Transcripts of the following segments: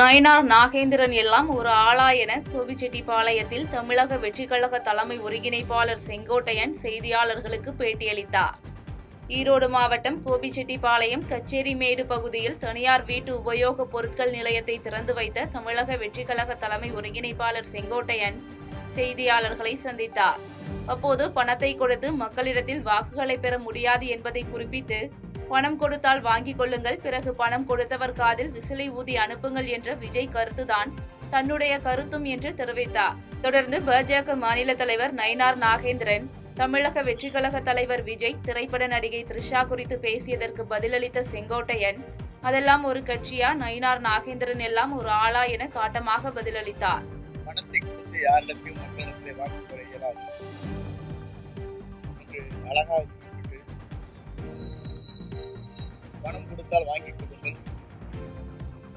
நயினார் நாகேந்திரன் எல்லாம் ஒரு ஆளா என கோபிச்செட்டிப்பாளையத்தில் தமிழக வெற்றிக்கழக தலைமை ஒருங்கிணைப்பாளர் செங்கோட்டையன் செய்தியாளர்களுக்கு பேட்டியளித்தார். ஈரோடு மாவட்டம் கோபிச்செட்டிப்பாளையம் கச்சேரிமேடு பகுதியில் தனியார் வீட்டு உபயோகப் பொருட்கள் நிலையத்தை திறந்து வைத்த தமிழக வெற்றிக்கழக தலைமை ஒருங்கிணைப்பாளர் செங்கோட்டையன் செய்தியாளர்களை சந்தித்தார். அப்போது பணத்தை கொடுத்து மக்களிடத்தில் வாக்குகளை பெற முடியாது என்பதை குறிப்பிட்டு, பணம் கொடுத்தால் வாங்கிக் கொள்ளுங்கள், பிறகு பணம் கொடுத்தவர் காதில் விசிலை ஊதி அனுப்புங்கள் என்ற விஜய் கருத்துதான் தன்னுடைய கருத்தும் என்று தெரிவித்தார். தொடர்ந்து பாஜக மாநில தலைவர் நயினார் நாகேந்திரன், தமிழக வெற்றிக்கழக தலைவர் விஜய், திரைப்பட நடிகை த்ரிஷா குறித்து பேசியதற்கு பதிலளித்த செங்கோட்டையன், அதெல்லாம் ஒரு கட்சியா, நயினார் நாகேந்திரன் எல்லாம் ஒரு ஆளா என காட்டமாக பதிலளித்தார். பணத்தை கொடுத்து யாரிடத்தையும் மக்களிடத்தை வாக்கு பெற இயலாது என்று அழகாக குறிப்பிட்டு, பணம் கொடுத்தால் வாங்கிக் கொள்ளுங்கள்,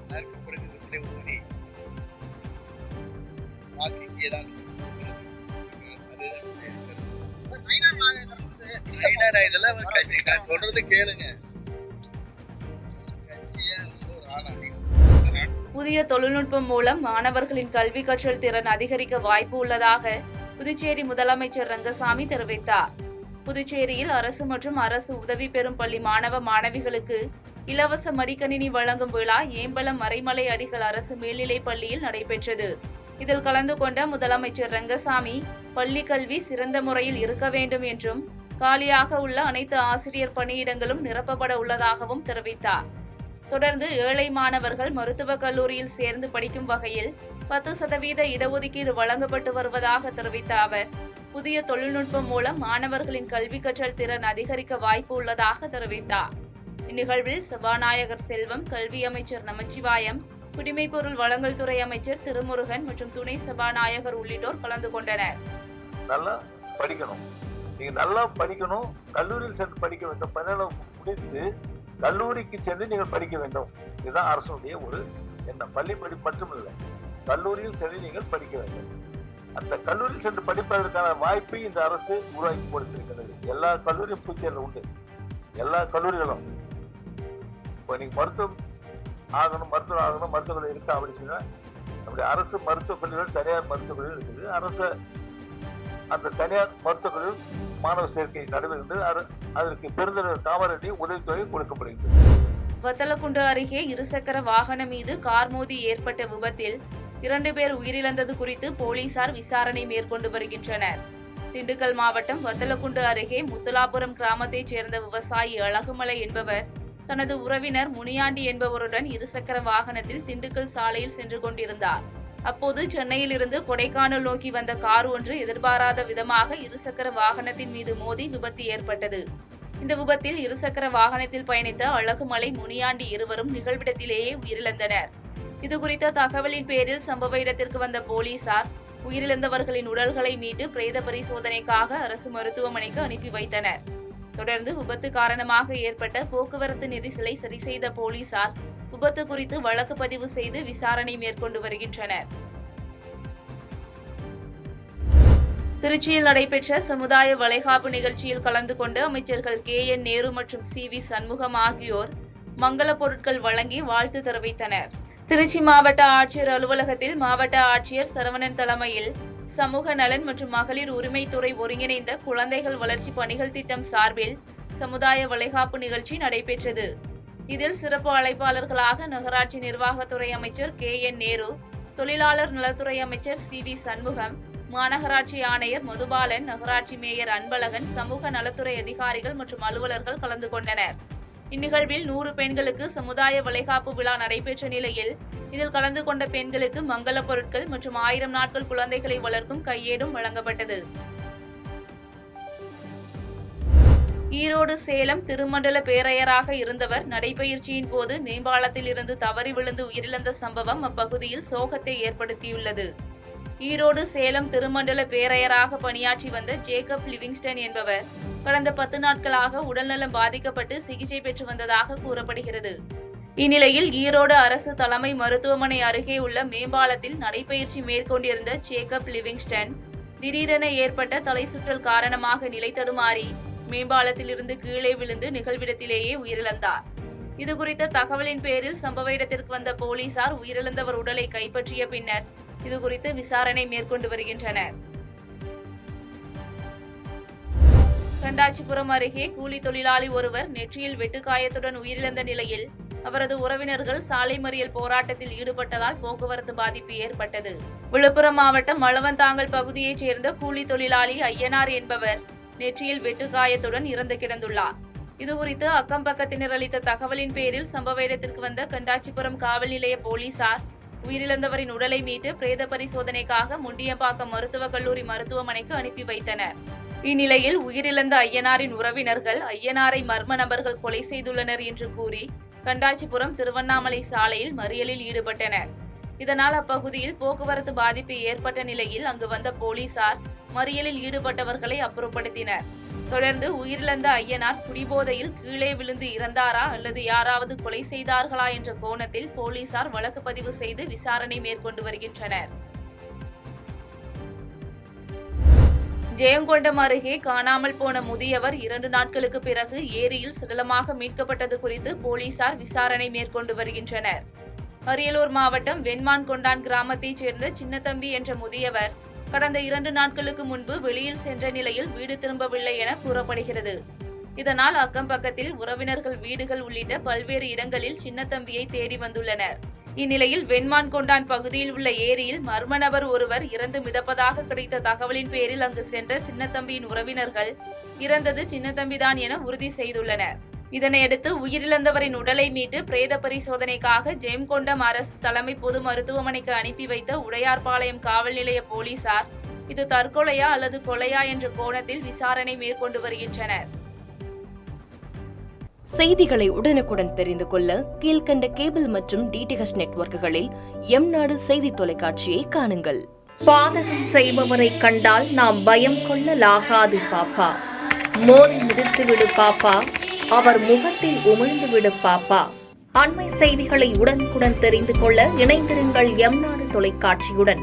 அதற்கு பிறகு விசிலை ஊதி வாக்கு இங்கேதான் இதெல்லாம் சொல்றது கேளுங்க. புதிய தொழில்நுட்பம் மூலம் மாணவர்களின் கல்வி கற்றல் திறன் அதிகரிக்க வாய்ப்பு உள்ளதாக புதுச்சேரி முதலமைச்சர் ரங்கசாமி தெரிவித்தார். புதுச்சேரியில் அரசு மற்றும் அரசு உதவி பெறும் பள்ளி மாணவ மாணவிகளுக்கு இலவச மடிக்கணினி வழங்கும் விழா ஏம்பலம் மறைமலை அடிகள் அரசு மேல்நிலைப் பள்ளியில் நடைபெற்றது. இதில் கலந்து கொண்ட முதலமைச்சர் ரங்கசாமி, பள்ளி கல்வி சிறந்த முறையில் இருக்க வேண்டும் என்றும், காலியாக உள்ள அனைத்து ஆசிரியர் பணியிடங்களும் நிரப்பப்பட உள்ளதாகவும் தெரிவித்தார். தொடர்ந்து ஏழை மாணவர்கள் மருத்துவக் கல்லூரியில் சேர்ந்து படிக்கும் வகையில் 10% இடஒதுக்கீடு வழங்கப்பட்டு வருவதாக தெரிவித்த அவர், புதிய தொழில்நுட்பம் மூலம் மாணவர்களின் கல்வி கற்றல் திறன் அதிகரிக்க வாய்ப்பு உள்ளதாக தெரிவித்தார். இந்நிகழ்வில் சபாநாயகர் செல்வம், கல்வி அமைச்சர் நமச்சிவாயம், குடிமைப்பொருள் வழங்கல் துறை அமைச்சர் திருமுருகன் மற்றும் துணை சபாநாயகர் உள்ளிட்டோர் கலந்து கொண்டனர். நல்லா படிக்கணும், நீங்க நல்லா படிக்கணும், கல்லூரியில் சென்று படிக்க வேண்டும், பணியிடம் முடித்து கல்லூரிக்கு சென்று நீங்கள் படிக்க வேண்டும். இதுதான் அரசுடைய ஒரு எண்ணம். பள்ளி படிப்பு மட்டுமில்லை, கல்லூரியில் சென்று நீங்கள் படிக்க வேண்டும். அந்த கல்லூரியில் சென்று படிப்பதற்கான வாய்ப்பை இந்த அரசு உருவாக்கி கொடுத்திருக்கிறது. எல்லா கல்லூரியும் புதுச்சேரியில் உண்டு, எல்லா கல்லூரிகளும். இப்போ நீங்க மருத்துவம் ஆகணும், மருத்துவக் கல்லூரி இருக்கா அப்படின்னு சொன்னா, நம்முடைய அரசு மருத்துவக் கல்லூரிகள், தனியார் மருத்துவக் கல்லூரி இருக்குது. அரசு அந்த தனியார் மருத்துவக் கல்லூரி மாணவர் சேர்க்கை நடைபெறுகிறது. அதற்கு பெருந்தலைவர் காமராஜ் உதவித்தொகை கொடுக்கப்படுகிறது. வத்தலக்குண்டு அருகே இருசக்கர வாகனம் மீது கார் மோதி ஏற்பட்ட விபத்தில் 2 பேர் உயிரிழந்தது குறித்து போலீசார் விசாரணை மேற்கொண்டு வருகின்றனர். திண்டுக்கல் மாவட்டம் வத்தலக்குண்டு அருகே முத்துலாபுரம் கிராமத்தைச் சேர்ந்த விவசாயி அழகுமலை என்பவர் தனது உறவினர் முனியாண்டி என்பவருடன் இருசக்கர வாகனத்தில் திண்டுக்கல் சாலையில் சென்று கொண்டிருந்தார். அப்போது சென்னையிலிருந்து கொடைக்கானல் நோக்கி வந்த கார் ஒன்று எதிர்பாராத விதமாக இருசக்கர வாகனத்தின் மீது மோதி விபத்து ஏற்பட்டது. இந்த விபத்தில் இருசக்கர வாகனத்தில் பயணித்த அழகுமலை, முனியாண்டி இருவரும் நிகழ்விடத்திலேயே உயிரிழந்தனர். இதுகுறித்த தகவலின் பேரில் சம்பவ இடத்திற்கு வந்த போலீசார் உயிரிழந்தவர்களின் உடல்களை மீட்டு பிரேத பரிசோதனைக்காக அரசு மருத்துவமனைக்கு அனுப்பி வைத்தனர். தொடர்ந்து விபத்து காரணமாக ஏற்பட்ட போக்குவரத்து நெரிசலை சரி செய்த போலீசார் விபத்து குறித்து வழக்கு பதிவு செய்து விசாரணை மேற்கொண்டு வருகின்றனர். திருச்சியில் நடைபெற்ற சமுதாய வளைகாப்பு நிகழ்ச்சியில் கலந்து கொண்டு அமைச்சர்கள் KN நேரு மற்றும் CV சண்முகம் ஆகியோர் மங்கள பொருட்கள் வழங்கி வாழ்த்து தெரிவித்தனர். திருச்சி மாவட்ட ஆட்சியர் அலுவலகத்தில் மாவட்ட ஆட்சியர் சரவணன் தலைமையில் சமூக நலன் மற்றும் மகளிர் உரிமைத்துறை ஒருங்கிணைந்த குழந்தைகள் வளர்ச்சி பணிகள் திட்டம் சார்பில் சமுதாய வளைகாப்பு நிகழ்ச்சி நடைபெற்றது. இதில் சிறப்பு அழைப்பாளர்களாக நகராட்சி நிர்வாகத்துறை அமைச்சர் KN நேரு, தொழிலாளர் நலத்துறை அமைச்சர் CV சண்முகம், மாநகராட்சி ஆணையர் மதுபாலன், நகராட்சி மேயர் அன்பழகன், சமூக நலத்துறை அதிகாரிகள் மற்றும் அலுவலர்கள் கலந்து கொண்டனர். இந்நிகழ்வில் 100 பெண்களுக்கு சமுதாய வளைகாப்பு விழா நடைபெற்ற நிலையில் இதில் கலந்து கொண்ட பெண்களுக்கு மங்கள பொருட்கள் மற்றும் 1000 நாட்கள் குழந்தைகளை வளர்க்கும் கையேடும் வழங்கப்பட்டது. ஈரோடு சேலம் திருமண்டல பேரையராக இருந்தவர் நடைபயிற்சியின் போது மேம்பாலத்தில் இருந்து தவறி விழுந்து உயிரிழந்த சம்பவம் அப்பகுதியில் சோகத்தை ஏற்படுத்தியுள்ளது. ஈரோடு சேலம் திருமண்டல பேரையராக பணியாற்றி வந்த ஜேக்கப் லிவிங்ஸ்டன் என்பவர் கடந்த 10 நாட்களாக உடல்நலம் பாதிக்கப்பட்டு சிகிச்சை பெற்று வந்ததாக கூறப்படுகிறது. இந்நிலையில் ஈரோடு அரசு தலைமை மருத்துவமனை அருகே உள்ள மேம்பாலத்தில் நடைபயிற்சி மேற்கொண்டிருந்த ஜேக்கப் லிவிங்ஸ்டன் திடீரென ஏற்பட்ட தலை சுற்றல் காரணமாக நிலை தடுமாறி மேம்பாலத்திலிருந்து கீழே விழுந்து நிகழ்விடத்திலேயே உயிரிழந்தார். இதுகுறித்த தகவலின் பேரில் சம்பவ இடத்திற்கு வந்த போலீசார் உயிரிழந்தவர் உடலை கைப்பற்றிய பின்னர் இதுகுறித்து விசாரணை மேற்கொண்டு வருகின்றனர். கண்டாச்சிபுரம் அருகே கூலி தொழிலாளி ஒருவர் நெற்றியில் வெட்டுக்காயத்துடன் உயிரிழந்த நிலையில் அவரது உறவினர்கள் சாலை மறியல் போராட்டத்தில் ஈடுபட்டதால் போக்குவரத்து பாதிப்பு ஏற்பட்டது. விழுப்புரம் மாவட்டம் மலவந்தாங்கல் பகுதியைச் சேர்ந்த கூலி தொழிலாளி ஐயனார் என்பவர் நெற்றியில் வெட்டுக்காயத்துடன் இறந்து கிடந்துள்ளார். இதுகுறித்து அக்கம்பக்கத்தினர் அளித்த தகவலின் பேரில் சம்பவ இடத்திற்கு வந்த கண்டாச்சிபுரம் காவல் நிலைய போலீசார் உயிரிழந்தவரின் உடலை மீட்டு பிரேத பரிசோதனைக்காக முண்டியம்பாக்கம் மருத்துவக் கல்லூரி மருத்துவமனைக்கு அனுப்பி வைத்தனர். இந்நிலையில் உயிரிழந்த ஐயனாரின் உறவினர்கள் ஐயனாரை மர்ம நபர்கள் கொலை செய்துள்ளனர் என்று கூறி கண்டாச்சிபுரம் திருவண்ணாமலை சாலையில் மறியலில் ஈடுபட்டனர். இதனால் அப்பகுதியில் போக்குவரத்து பாதிப்பு ஏற்பட்ட நிலையில் அங்கு வந்த போலீசார் மறியலில் ஈடுபட்டவர்களை அப்புறப்படுத்தினர். தொடர்ந்து உயிரிழந்த ஐயனார் குடிபோதையில் கீழே விழுந்து இறந்தாரா அல்லது யாராவது கொலை செய்தார்களா என்ற கோணத்தில் போலீசார் வழக்கு பதிவு செய்து விசாரணை மேற்கொண்டு வருகின்றனர். ஜெயங்கொண்டம் அருகே காணாமல் போன முதியவர் 2 நாட்களுக்கு பிறகு ஏரியில் சடலமாக மீட்கப்பட்டது குறித்து போலீசார் விசாரணை மேற்கொண்டு வருகின்றனர். அரியலூர் மாவட்டம் வெண்மான்கொண்டான் கிராமத்தைச் சேர்ந்த சின்னத்தம்பி என்ற முதியவர் கடந்த 2 நாட்களுக்கு முன்பு வெளியில் சென்ற நிலையில் வீடு திரும்பவில்லை என கூறப்படுகிறது. இதனால் அக்கம்பக்கத்தில் உறவினர்கள் வீடுகள் உள்ளிட்ட பல்வேறு இடங்களில் சின்னத்தம்பியை தேடி வந்துள்ளனர். இந்நிலையில் வெண்மான்கொண்டான் பகுதியில் உள்ள ஏரியில் மர்ம நபர் ஒருவர் இறந்து மிதப்பதாக கிடைத்த தகவலின் பேரில் அங்கு சென்ற சின்னத்தம்பியின் உறவினர்கள் இறந்தது சின்னத்தம்பிதான் என உறுதி செய்துள்ளனர். இதனையடுத்து உயிரிழந்தவரின் உடலை மீட்டு பிரேத பரிசோதனைக்காக ஜெயங்கொண்டம் அரசு தலைமை பொது மருத்துவமனைக்கு அனுப்பி வைத்த உடையார்பாளையம் காவல் நிலைய போலீசார் இது தற்கொலையா அல்லது கொலையா என்ற கோணத்தில் விசாரணை மேற்கொண்டு வருகின்றனர். செய்திகளை உடனுக்குடன் தெரிந்து கொள்ள கீழ்கண்ட கேபிள் மற்றும் டிடிஎச் நெட்வொர்க்குகளில் எம்நாடு செய்தி தொலைக்காட்சியை காணுங்கள். பாதகம் செய்பவரை கண்டால் நாம் பயம் கொள்ளலாகாது பாப்பா. மோதி மிதித்துவிடு பாப்பா, அவர் முகத்தில் உமிழ்ந்து விடு பாப்பா. அண்மை செய்திகளை உடனுக்குடன் தெரிந்து கொள்ள இணைந்திருங்கள் எம்நாடு தொலைக்காட்சியுடன்.